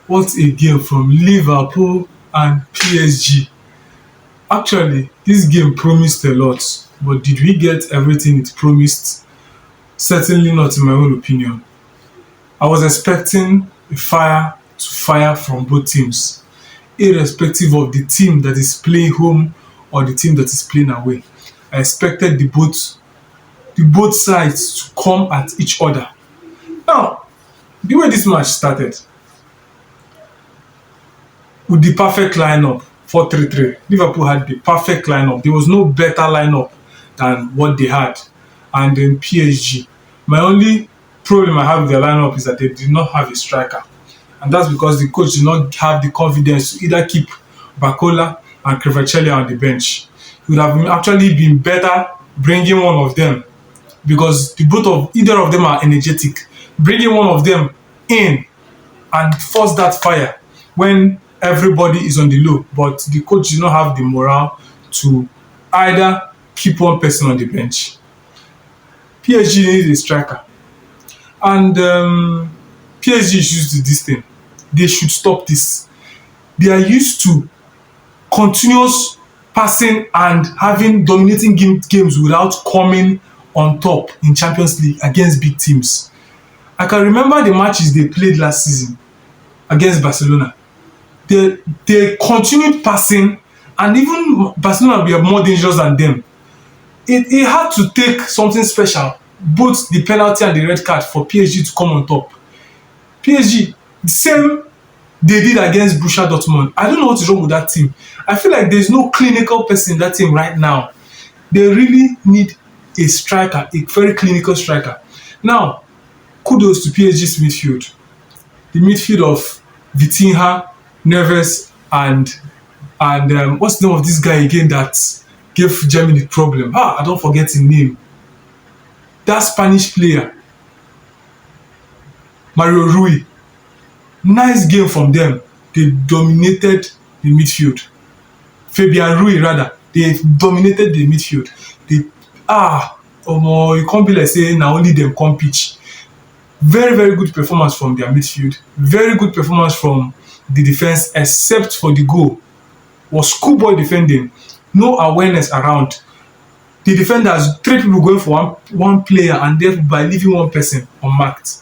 What a game from Liverpool and PSG. Actually, this game promised a lot, but did we get everything it promised? Certainly not, in my own opinion. I was expecting a fire to fire from both teams, irrespective of the team that is playing home or the team that is playing away. I expected the both sides to come at each other. Now, the way this match started, with the perfect lineup, 4-3-3. Liverpool had the perfect lineup. There was no better lineup than what they had. And then PSG. My only problem I have with their lineup is that they did not have a striker. And that's because the coach did not have the confidence to either keep Bakola and Kvaratskhelia on the bench. It would have actually been better bringing one of them, because either of them are energetic. Bringing one of them in and force that fire when everybody is on the low, but the coach did not have the morale to either keep one person on the bench. PSG needs a striker, and PSG should do this thing. They should stop this. They are used to continuous passing and having dominating games without coming on top in Champions League against big teams. I can remember the matches they played last season against Barcelona. They continued passing, and even Barcelona were more dangerous than them. It had to take something special, both the penalty and the red card, for PSG to come on top. PSG, the same they did against Borussia Dortmund. I don't know what is wrong with that team. I feel like there's no clinical person in that team right now. They really need a striker, a very clinical striker. Now, kudos to PSG's midfield. The midfield of Vitinha, Neves, and what's the name of this guy again that gave Germany problem? I don't forget his name. That Spanish player, Mario Rui. Nice game from them. They dominated the midfield. Fabian Rui, rather. They dominated the midfield. You can't be like saying now only them come pitch. Very, very good performance from their midfield. Very good performance from the defense, except for the goal. Was schoolboy defending. No awareness around. The defenders, 3 people going for one player, and thereby leaving one person unmarked.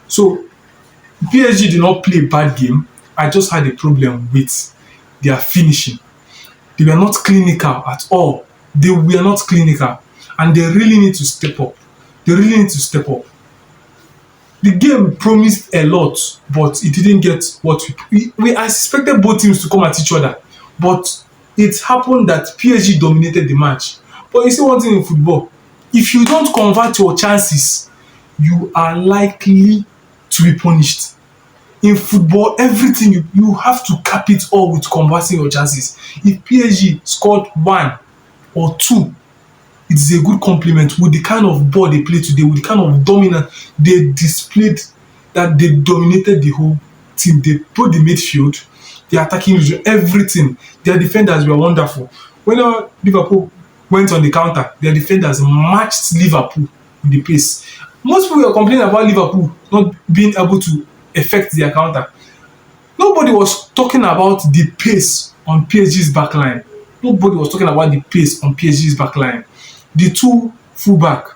So PSG did not play a bad game. I just had a problem with their finishing. They were not clinical at all. They were not clinical. And they really need to step up. They really need to step up. The game promised a lot, but it didn't get what we expected both teams to come at each other. But it happened that PSG dominated the match. But you see one thing in football, if you don't convert your chances, you are likely to be punished. In football, everything you have to cap it all with converting your chances. If PSG scored 1 or 2, it is a good compliment with the kind of ball they play today, with the kind of dominance they displayed, that they dominated the whole team. They put the midfield, the attacking region, everything. Their defenders were wonderful. When Liverpool went on the counter, their defenders matched Liverpool with the pace. Most people were complaining about Liverpool not being able to effect their counter. Nobody was talking about the pace on PSG's backline. Nobody was talking about the pace on PSG's backline. The two fullback,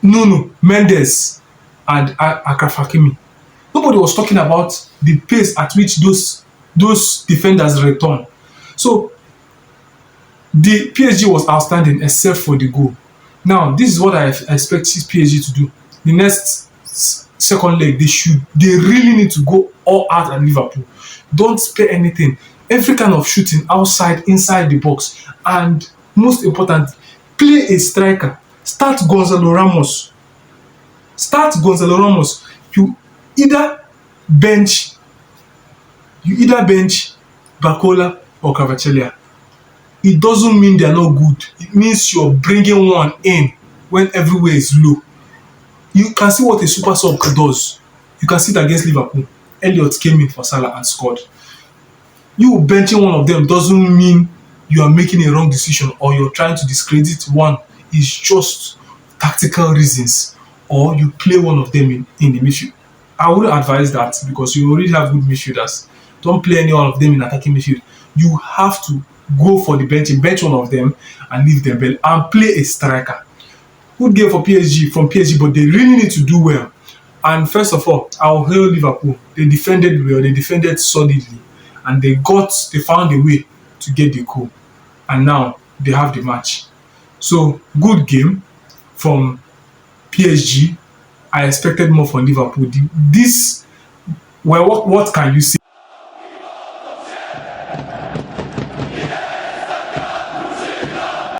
Nuno Mendes and Achraf Hakimi. Nobody was talking about the pace at which those defenders return. So the PSG was outstanding except for the goal. Now, this is what I expect PSG to do. The next second leg, they really need to go all out at Liverpool. Don't spare anything. Every kind of shooting outside, inside the box, and most important, play a striker. Start Gonzalo Ramos. You either bench Bakola or Kvaratskhelia. It doesn't mean they are not good. It means you're bringing one in when everywhere is low. You can see what a super sub does. You can see it against Liverpool. Elliot came in for Salah and scored. You benching one of them doesn't mean you are making a wrong decision or you're trying to discredit one. It's just tactical reasons, or you play one of them in the midfield. I wouldn't advise that because you already have good midfielders. Don't play any one of them in attacking midfield. You have to go for the bench one of them and leave them and play a striker. Good game for PSG from PSG, but they really need to do well. And first of all, I'll hail Liverpool. They defended well, they defended solidly, and they found a way to get the goal. And now they have the match. So good game from PSG. I expected more from Liverpool. This, well, what can you say?